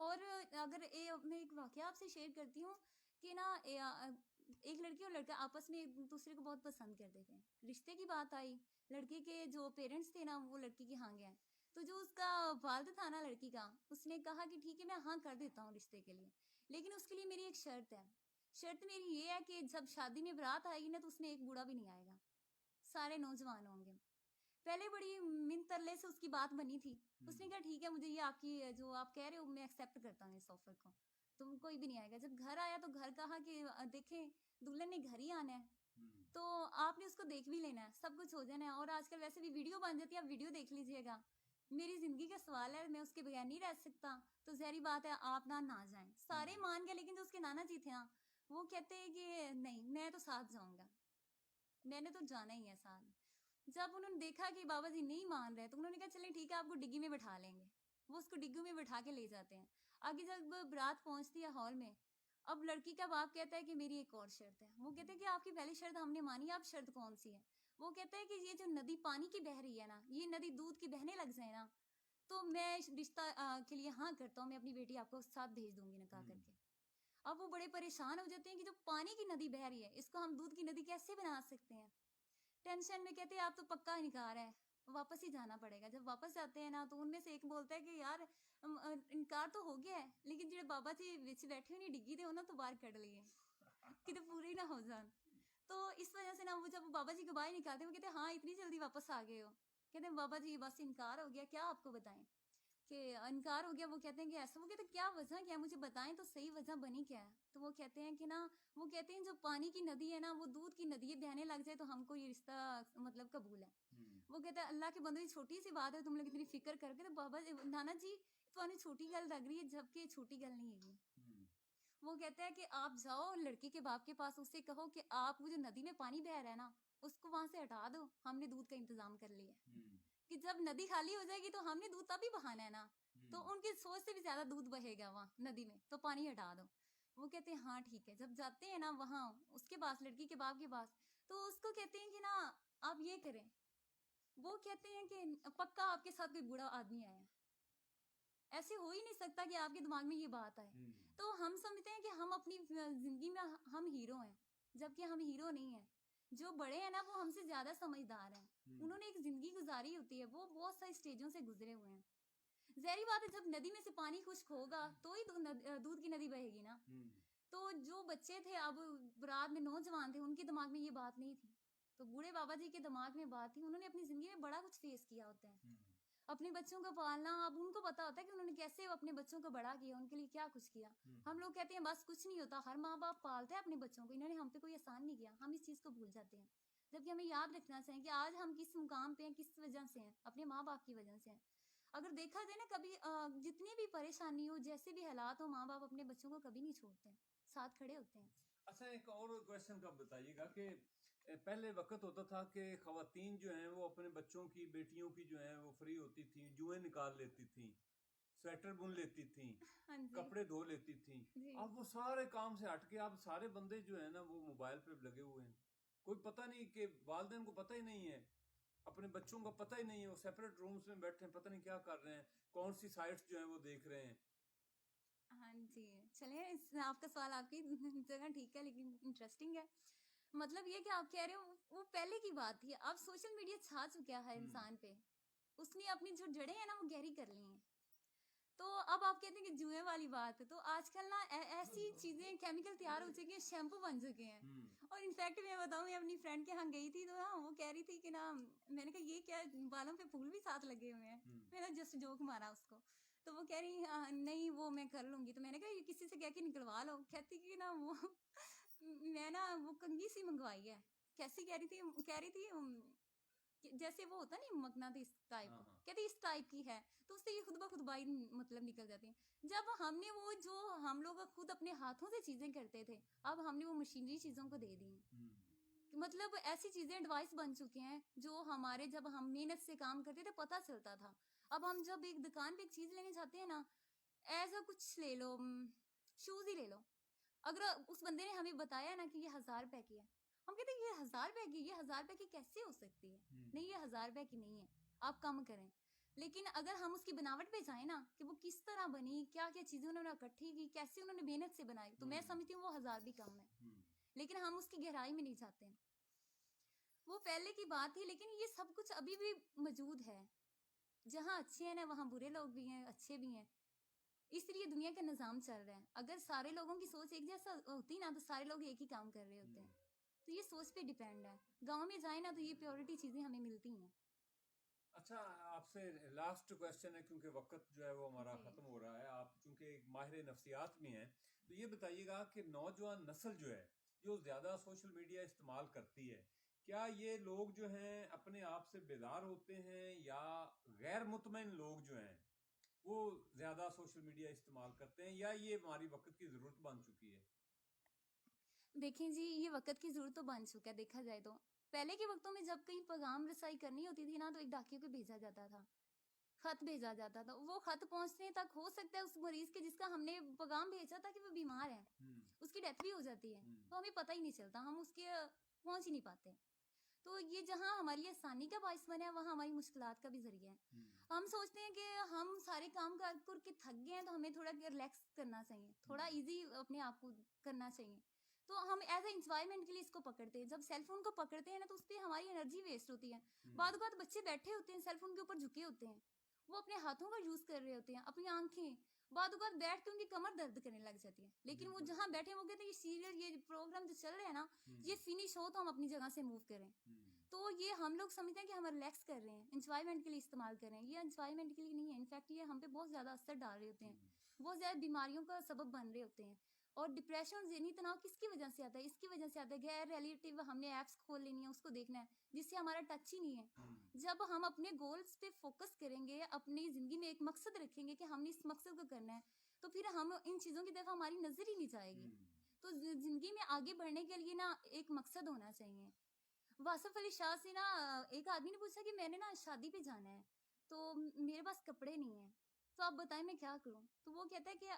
اور اگر میں ایک واقعہ آپ سے شیئر کرتی ہوں کہ نا ایک لڑکی اور لڑکا آپس میں ایک دوسرے کو بہت پسند کرتے تھے. رشتے کی بات آئی, لڑکے کے جو پیرنٹس تھے نا وہ لڑکی کے ہاں گئے, تو جو اس کا والد تھا نا لڑکی کا, اس نے کہا کہ ٹھیک ہے میں ہاں کر دیتا ہوں رشتے کے لیے, لیکن اس کے لیے میری ایک شرط ہے. شرط میری یہ ہے کہ جب شادی میں برات آئے گی نا تو اس میں ایک بوڑھا بھی نہیں آئے گا, سارے نوجوان ہوں گے. پہلے بڑی من ترلے سے اس کی بات بنی تھی. اس نے کہا ٹھیک ہے مجھے یہ آپ کی جو آپ کہہ رہے ہو میں ایکسیپٹ کرتا ہوں اس آفر کو, تو کوئی بھی نہیں آئے گا. جب گھر آیا تو گھر کہا کہ دیکھیں دلہن نے گھر ہی آنا ہے, تو آپ نے اس کو دیکھ بھی لینا ہے, سب کچھ ہو جانا ہے. اور آج کل ویسے بھی ویڈیو بن جاتی ہے, آپ ویڈیو دیکھ لیجئے گا. میری زندگی کا سوال ہے, میں اس کے بغیر نہیں رہ سکتا, تو ظاہری بات ہے آپ نہ جائیں. سارے مان گئے, لیکن جو اس کے نانا جی تھے نا وہ کہتے ہیں کہ نہیں میں تو ساتھ جاؤں گا, میں نے تو جانا ہی ہے ساتھ. جب انہوں نے دیکھا کہ بابا جی نہیں مان رہے تو انہوں نے کہا چلیں ٹھیک ہے آپ کو ڈگی میں بٹھا لیں گے. وہ اس کو ڈگی میں بٹھا کے لے جاتے ہیں. آگے جب برات پہنچتی ہے ہال میں, اب لڑکی کا باپ کہتا ہے کہ میری ایک اور شرط ہے. وہ کہتے ہیں کہ آپ کی پہلی شرط ہم نے مانی, آپ شرط کون سی ہے؟ وہ کہتا ہے کہ یہ جو ندی پانی کی بہ رہی ہے نا, یہ ندی دودھ کی بہنے لگ جائے نا تو میں رشتہ کے لیے ہاں کرتا ہوں, میں اپنی بیٹی آپ کو ساتھ بھیج دوں گی نکاح کر کے. اب وہ بڑے پریشان ہو جاتے ہیں کہ جو پانی کی ندی بہ رہی ہے اس کو ہم دودھ کی ندی کیسے بنا سکتے ہیں. ٹینشن میں کہتے ہیں آپ تو پکا انکار ہے, واپس ہی جانا پڑے گا. جب واپس جاتے ہیں نا تو ان میں سے ایک بولتا ہے کہ یار انکار تو ہو گیا ہے, لیکن جڑے بابا جی وچ بیٹھے ہوئے ڈگی تھے انہوں تو باہر کٹ لیے کہ تو پورے نہ ہو جان. تو اس وجہ سے نا وہ جب بابا جی کو باہر نکالتے وہ کہتے ہیں ہاں اتنی جلدی واپس آ گئے ہو. کہتے ہیں بابا جی بس انکار ہو گیا, کیا آپ کو بتائیں کہ انکار ہو گیا. وہ کہتے ہیں کہ ایسا, وہ کہتے ہیں کیا وجہ کیا ہے مجھے بتائیں تو صحیح وجہ بنی کیا ہے. تو وہ کہتے ہیں کہ نا وہ کہتے ہیں جو پانی کی ندی ہے نا وہ دودھ کی ندی بہنے لگ جائے تو ہم کو یہ رشتہ مطلب قبول ہے. وہ کہتا ہے اللہ کے بندے چھوٹی سی بات ہے تم لوگ اتنی فکر کر کے, تو بابا نانا جی تو چھوٹی گل لگ رہی ہے جبکہ چھوٹی گل نہیں ہے یہ. وہ کہتا ہے کہ آپ جاؤ لڑکی کے باپ کے پاس, اس سے کہو کہ آپ وہ جو ندی میں پانی بہ رہا ہے نا اس کو وہاں سے ہٹا دو, ہم نے دودھ کا انتظام کر لیا ہے کہ جب ندی خالی ہو جائے گی تو ہم نے دودھ تبھی بہانا ہے نا, تو ان کی سوچ سے بھی زیادہ دودھ بہے گا وہاں ندی میں, تو پانی ہٹا دو. وہ کہتے ہیں ہاں ٹھیک ہے. جب جاتے ہیں نا وہاں اس کے پاس لڑکی کے باپ کے پاس, تو اس کو کہتے ہیں کہ نا آپ یہ کریں. وہ کہتے ہیں کہ پکا آپ کے ساتھ کوئی بوڑھا آدمی آیا ہے, ایسے ہو ہی نہیں سکتا کہ آپ کے دماغ میں یہ بات آئے. تو ہم سمجھتے ہیں کہ ہم اپنی زندگی میں ہم ہیرو ہیں, جبکہ ہم ہیرو نہیں ہیں. جو بڑے ہیں نا وہ ہم سے زیادہ سمجھدار ہیں, انہوں نے ایک زندگی گزاری ہوتی ہے, وہ بہت ساری اسٹیجوں سے گزرے ہوئے ہیں. ظاہری بات ہے جب ندی میں سے پانی خشک ہوگا تو ہی دودھ کی ندی بہے گی نا. تو جو بچے تھے اب برات میں نوجوان تھے ان کے دماغ میں یہ بات نہیں تھی, تو بوڑھے بابا جی کے دماغ میں بات تھی. انہوں نے اپنی زندگی میں بڑا کچھ فیس کیا ہوتا ہے, اپنے بچوں کو پالنا. اب ان کو پتا ہوتا ہے کہ انہوں نے کیسے اپنے بچوں کو بڑا کیا, ان کے لیے کیا کچھ کیا. ہم لوگ کہتے ہیں بس کچھ نہیں ہوتا, ہر ماں باپ پالتے ہیں اپنے بچوں کو, انہوں نے ہم پہ کوئی احسان نہیں کیا, ہم اس چیز کو بھول جاتے ہیں. جبکہ ہمیں یاد رکھنا چاہیے کہ آج ہم کس مقام پہ ہیں, کس وجہ سے ہیں, اپنے ماں باپ کی وجہ سے ہیں. اگر دیکھا جائے نا کبھی جتنی بھی پریشانی ہو, جیسے بھی حالات ہو, ماں باپ اپنے بچوں کو کبھی نہیں چھوڑتے ہیں, ساتھ کھڑے ہوتے ہیں. اچھا ایک اور کویشچن کا بتائیے گا کہ پہلے وقت ہوتا تھا کہ خواتین جو ہیں وہ اپنے بچوں کی بیٹیوں کی جو ہیں وہ فری ہوتی تھیں, جوئیں نکال لیتی تھیں, سویٹر بن لیتی تھیں, ہاں جی کپڑے دھو لیتی تھیں. جی اب وہ سارے کام سے ہٹ کے اب سارے بندے جو ہیں نا وہ موبائل پہ لگے ہوئے ہیں. کوئی پتہ نہیں کہ والدین کو پتہ ہی نہیں ہے, اپنے بچوں کا پتہ ہی نہیں ہے, وہ سیپریٹ رومز میں بیٹھے ہیں, پتہ نہیں کیا کر رہے ہیں, کون سی سائٹس جو ہیں وہ دیکھ رہے ہیں. ہاں جی. چلیے آپ کا سوال آپ کی جگہ ٹھیک ہے لیکن انٹرسٹنگ ہے. مطلب یہ کہ آپ کہہ رہے ہو وہ پہلے کی بات تھی, اب سوشل میڈیا چھا چکا ہے انسان پہ, اس نے اپنی جو جڑیں ہیں نا وہ گہری کر لی ہیں. تو اب آپ کہتے ہیں کہ جوئیں والی بات ہے, تو آج کل نا ایسی چیزیں کیمیکل تیار ہو چکے ہیں, شیمپو بن چکے ہیں. اور انفیکٹ میں بتاؤں میں اپنی فرینڈ کے ہاں گئی تھی تو ہاں وہ کہہ رہی تھی کہ نا, میں نے کہا یہ کیا بالوں پہ پھول بھی ساتھ لگے ہوئے ہیں, میں نے جسٹ جوک مارا اس کو. تو وہ کہہ رہی نہیں وہ میں کر لوں گی. تو میں نے کہا یہ کسی سے کہہ کے نکلوا لو. کہتی کہ نا وہ میں نا وہ کنگھی سی منگوائی ہے. کیسی کہہ رہی تھی جیسے وہ ہوتا نہیں مقناطیس ٹائپ, کہتی اس ٹائپ کی ہے, تو اس سے یہ خود بخود باہر مطلب نکل جاتی ہیں. جب ہم نے وہ جو ہم لوگ خود اپنے ہاتھوں سے چیزیں کرتے تھے, اب ہم نے وہ مشینری چیزوں کو دے دی ہیں. مطلب ایسی چیزیں ڈیوائس بن چکے ہیں جو ہمارے جب ہم محنت سے کام کرتے تھے پتہ چلتا تھا. اب ہم جب ایک دکان پہ ایک چیز لینے جاتے ہیں نا, ایسا کچھ لے لو, شوز ہی لے لو, اگر اس بندے نے ہمیں بتایا نا کہ یہ 1000 روپے کی ہے, ہم کہتے ہیں یہ 1000 روپے کی, یہ 1000 روپے کی کیسے ہو سکتی ہے, نہیں یہ 1000 روپے کی نہیں ہے, آپ کم کریں. لیکن اگر ہم اس کی بناوٹ پہ جائیں نا کہ وہ کس طرح بنی, کیا کیا چیزیں انہوں نے اکٹھی کی, کیسے انہوں نے محنت سے بنائی, تو میں سمجھتی ہوں وہ 1000 بھی کم ہے. لیکن ہم اس کی گہرائی میں نہیں جاتے ہیں. وہ پہلے کی بات تھی, لیکن یہ سب کچھ ابھی بھی موجود ہے. جہاں اچھے ہیں نا وہاں برے لوگ بھی ہیں, اچھے بھی ہیں. اس لیے دنیا کا نظام چل رہا ہے. اگر سارے لوگوں کی سوچ ایک جیسا ہوتی نا تو سارے لوگ ایک ہی کام کر رہے ہوتے ہیں. تو یہ سوچ پہ ڈیپینڈ ہے. گاؤں میں جائیں نا تو یہ پیورٹی چیزیں ہمیں ملتی ہیں. اچھا, آپ سے لاسٹ کویسچن ہے کیونکہ وقت جو ہے وہ ہمارا جی. ختم ہو رہا ہے. آپ چونکہ ایک ماہر نفسیات میں ہیں, تو یہ بتائیے گا کہ نوجوان نسل جو ہے جو زیادہ سوشل میڈیا استعمال کرتی ہے, کیا یہ لوگ جو ہیں اپنے آپ سے بیدار ہوتے ہیں, یا غیر مطمئن لوگ جو ہیں وہ زیادہ سوشل میڈیا استعمال کرتے ہیں, یا یہ ہماری وقت کی ضرورت بن چکی ہے؟ دیکھیں جی, یہ وقت کی ضرورت تو بن چکا ہے. دیکھا جائے تو پہلے کے وقتوں میں جب کہیں پیغام رسائی کرنی ہوتی تھی نا تو ایک ڈاکیوں کو بھیجا جاتا تھا, خط بھیجا جاتا تھا. وہ خط پہنچنے تک ہو سکتا ہے اس مریض کے جس کا ہم نے پیغام بھیجا تھا کہ وہ بیمار ہے, اس کی ڈیتھ بھی ہو جاتی ہے, تو ہمیں پتہ ہی نہیں چلتا, ہم اس کے پہنچ ہی نہیں پاتے. تو یہ جہاں ہماری آسانی کا باعث بنا ہے وہاں ہماری مشکلات کا بھی ذریعہ ہے. ہم سوچتے ہیں کہ ہم سارے کام کر کے تھک گئے ہیں تو ہمیں تھوڑا ریلیکس کرنا چاہیے, تھوڑا ایزی اپنے آپ کو کرنا چاہیے. تو ہم ایز اے انجوائمنٹ کے لیے اس کو پکڑتے ہیں. جب سیل فون کو پکڑتے ہیں نا تو اس پہ ہماری انرجی ویسٹ ہوتی ہے. بعد اوقات بچے بیٹھے ہوتے ہیں, سیل فون کے اوپر جھکے ہوتے ہیں, وہ اپنے ہاتھوں کا یوز کر رہے ہوتے ہیں, اپنی آنکھیں, بعد اوقات بیٹھ کے ان کی کمر درد کرنے لگ جاتی ہے. لیکن وہ جہاں بیٹھے وہ کہتے ہیں یہ سیریل, یہ پروگرام جو چل رہے ہیں نا یہ فنش ہو تو ہم اپنی جگہ سے موو کریں. تو یہ ہم لوگ سمجھتے ہیں کہ ہم ریلیکس کر رہے ہیں, انجوائمنٹ کے لیے استعمال کر رہے ہیں. یہ انجوائمنٹ کے لیے نہیں ہے, انفیکٹ یہ ہم پہ بہت زیادہ اثر ڈال رہے ہوتے ہیں, بہت زیادہ بیماریوں کا سبب بن رہے ہوتے ہیں. اور ڈپریشن اور ذہنی تناؤ کس کی وجہ سے آتا ہے؟ اس کی وجہ سے آتا ہے غیر ریلیٹیو ہم نے ایپس کھول لینی ہے, اس کو دیکھنا ہے جس سے ہمارا ٹچ ہی نہیں ہے. جب ہم اپنے گولز پہ فوکس کریں گے, اپنی زندگی میں ایک مقصد رکھیں گے کہ ہم نے اس مقصد کو کرنا ہے, تو پھر ہم ان چیزوں کی طرف ہماری نظر ہی نہیں جائے گی. تو زندگی میں آگے بڑھنے کے لیے نا ایک مقصد ہونا چاہیے. واصف علی شاہ سے نا ایک آدمی نے پوچھا کہ میں نے نا شادی پہ جانا ہے تو میرے پاس کپڑے نہیں ہیں, تو آپ بتائیں میں کیا کروں؟ تو وہ کہتا ہے کہ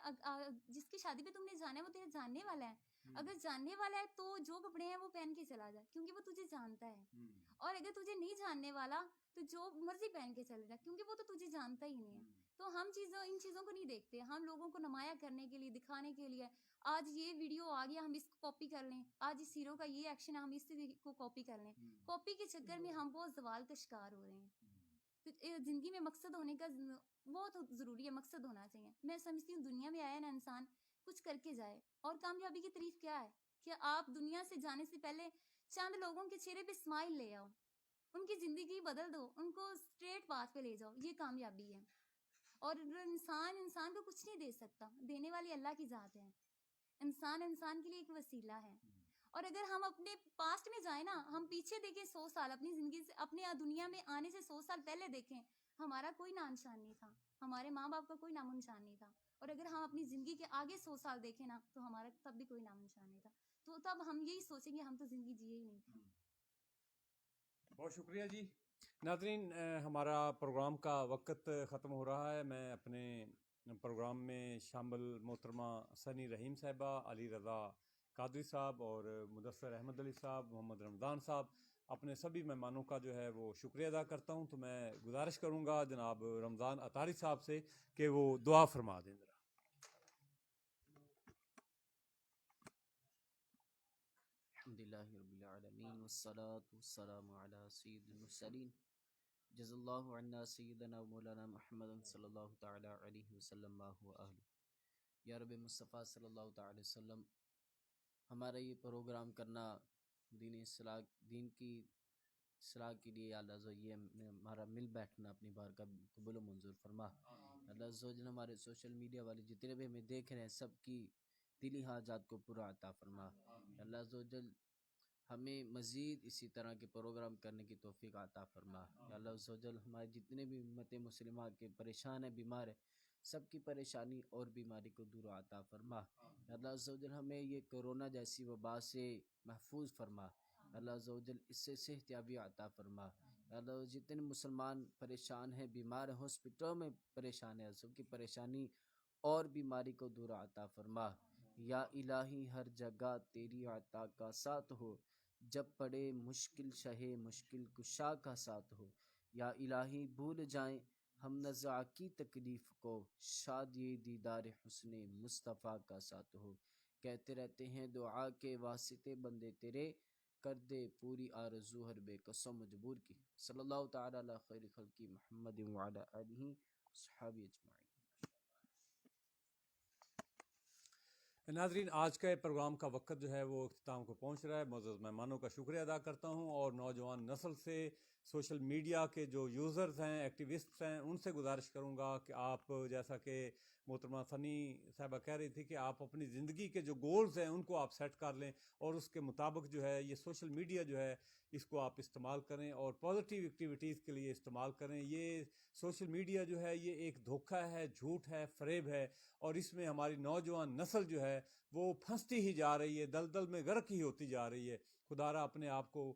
جس کی شادی پہ تم نے جانا ہے وہ تیرے جاننے والا ہے. اگر جاننے والا ہے تو جو کپڑے ہیں وہ پہن کے چلا جائے کیونکہ وہ تجھے جانتا ہے. اور اگر تجھے نہیں جاننے والا تو جو مرضی پہن کے چلے جائے کیونکہ وہ تو تجھے جانتا ہی نہیں ہے. تو ہم ان چیزوں کو نہیں دیکھتے. ہم لوگوں کو نمایاں کرنے کے لیے, دکھانے کے لیے, آج یہ ویڈیو آ گیا ہم اس کو کاپی کر لیں, آج اس ہیرو کا یہ ایکشن ہے ہم اس کو کاپی کر لیں. کاپی کے چکر میں ہم بہت زوال کا شکار ہو رہے ہیں. تو زندگی میں مقصد ہونے کا بہت ضروری ہے, مقصد ہونا چاہیے. میں سمجھتی ہوں دنیا میں آیا نا انسان کچھ کر کے جائے. اور کامیابی کی تعریف کیا ہے کہ آپ دنیا سے جانے سے پہلے چند لوگوں کے چہرے پہ اسمائل لے آؤ, ان کی زندگی بدل دو, ان کو اسٹریٹ پاتھ پہ لے جاؤ. یہ کامیابی ہے. اور انسان کو کچھ نہیں دے سکتا, دینے والی اللہ کی ذات ہے. انسان کے لیے ایک وسیلہ ہے. اور اگر ہم اپنے پاسٹ میں جائیں نا, ہم پیچھے دیکھیں 100 سال اپنی زندگی سے, اپنے دنیا میں آنے سے 100 سال پہلے دیکھیں, ہمارا کوئی نام نشان نہیں تھا, ہمارے ماں باپ کا کوئی نام نشان نہیں تھا. اور اگر ہم اپنی زندگی کے آگے 100 سال دیکھیں نا تو ہمارا تب بھی کوئی نام نشان نہیں تھا. تو تب ہم یہی سوچیں گے ہم تو زندگی جیے ہی نہیں تھے. بہت شکریہ جی. ناظرین, ہمارا پروگرام کا وقت ختم ہو رہا ہے. میں اپنے پروگرام میں شامل محترمہ سنی رحیم صاحبہ, علی رضا قادری صاحب اور مدثر احمد علی صاحب, محمد رمضان صاحب, اپنے سبھی مہمانوں کا جو ہے وہ شکریہ ادا کرتا ہوں. تو میں گزارش کروں گا جناب رمضان اطاری صاحب سے کہ وہ دعا فرما دیں ذرا. الحمدللہ رب العالمین والصلاة والسلام علی سید المرسلین جزا اللہ عنا سیدنا و مولانا محمد صلی اللہ تعالی علیہ وسلم و آلہ. یا رب مصطفیٰ صلی اللہ تعالی وسلم, ہمارا یہ پروگرام کرنا دین کی اصلاح کے لیے اللہ عز و جل, یہ ہمارا مل بیٹھنا اپنی بار کا قبول و منظور فرما. اللہ عز و جل ہمارے سوشل میڈیا والے جتنے بھی ہمیں دیکھ رہے ہیں سب کی دلی حاجات کو پورا عطا فرما. اللہ عز و جل ہمیں مزید اسی طرح کے پروگرام کرنے کی توفیق عطا فرما. یا اللہ عز و جل ہمارے جتنے بھی امت مسلمہ کے پریشان ہیں, بیمار ہیں, سب کی پریشانی اور بیماری کو دور عطا فرما. یا اللہ عز و جل ہمیں یہ کرونا جیسی وبا سے محفوظ فرما. اللہ عز و جل اس سے صحت یابی عطا فرما. یا اللہ جتنے مسلمان پریشان ہیں, بیمار ہیں, ہاسپٹلوں میں پریشان ہیں, سب کی پریشانی اور بیماری کو دور عطا فرما. یا الہی ہر جگہ تیری عطا کا ساتھ ہو, جب پڑے مشکل شہ مشکل کشا کا ساتھ ہو. یا الہی بھول جائیں ہم نزا کی تکلیف کو شادی دیدار حسن مصطفیٰ کا ساتھ ہو. کہتے رہتے ہیں دعا کے واسطے بندے تیرے، کر دے پوری آرزو ہر بے قصو مجبور کی. صلی اللہ تعالی علی خیر خلقی محمد وعلی آلہ صحابی اجمعین. ناظرین، آج کا پروگرام کا وقت جو ہے وہ اختتام کو پہنچ رہا ہے. معزز مہمانوں کا شکریہ ادا کرتا ہوں اور نوجوان نسل سے، سوشل میڈیا کے جو یوزرز ہیں، ایکٹیوسٹس ہیں، ان سے گزارش کروں گا کہ آپ، جیسا کہ محترمہ ثنی صاحبہ کہہ رہی تھی، کہ آپ اپنی زندگی کے جو گولز ہیں ان کو آپ سیٹ کر لیں اور اس کے مطابق جو ہے یہ سوشل میڈیا جو ہے اس کو آپ استعمال کریں اور پازیٹیو ایکٹیویٹیز کے لیے استعمال کریں. یہ سوشل میڈیا جو ہے یہ ایک دھوکہ ہے، جھوٹ ہے، فریب ہے، اور اس میں ہماری نوجوان نسل جو ہے وہ پھنستی ہی جا رہی ہے، دلدل میں غرق ہی ہوتی جا رہی ہے. خدارا اپنے آپ کو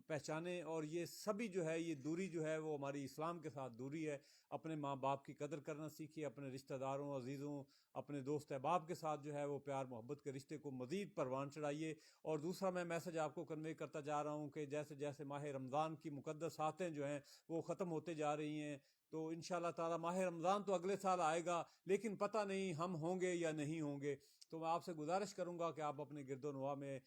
پہچانیں، اور یہ سبھی جو ہے یہ دوری جو ہے وہ ہماری اسلام کے ساتھ دوری ہے. اپنے ماں باپ کی قدر کرنا سیکھیے، اپنے رشتہ داروں، عزیزوں، اپنے دوست احباب کے ساتھ جو ہے وہ پیار محبت کے رشتے کو مزید پروان چڑھائیے. اور دوسرا میں میسج آپ کو کنوے کرتا جا رہا ہوں کہ جیسے جیسے ماہ رمضان کی مقدس ساعتیں جو ہیں وہ ختم ہوتے جا رہی ہیں، تو انشاءاللہ تعالی ماہ رمضان تو اگلے سال آئے گا، لیکن پتہ نہیں ہم ہوں گے یا نہیں ہوں گے. تو میں آپ سے گزارش کروں گا کہ آپ اپنے گرد و نواح میں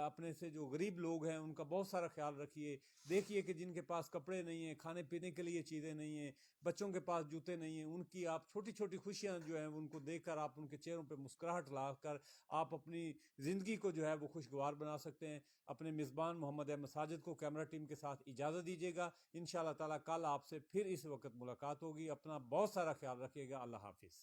اپنے سے جو غریب لوگ ہیں ان کا بہت سارا خیال رکھیے. دیکھیے کہ جن کے پاس کپڑے نہیں ہیں، کھانے پینے کے لیے چیزیں نہیں ہیں، بچوں کے پاس جوتے نہیں ہیں، ان کی آپ چھوٹی چھوٹی خوشیاں جو ہیں ان کو دیکھ کر آپ ان کے چہروں پہ مسکراہٹ لا کر آپ اپنی زندگی کو جو ہے وہ خوشگوار بنا سکتے ہیں. اپنے میزبان محمد احمد ساجد کو کیمرہ ٹیم کے ساتھ اجازت دیجیے گا. انشاءاللہ تعالی کل آپ سے پھر اس وقت ملاقات ہوگی. اپنا بہت سارا خیال رکھیے گا. اللہ حافظ.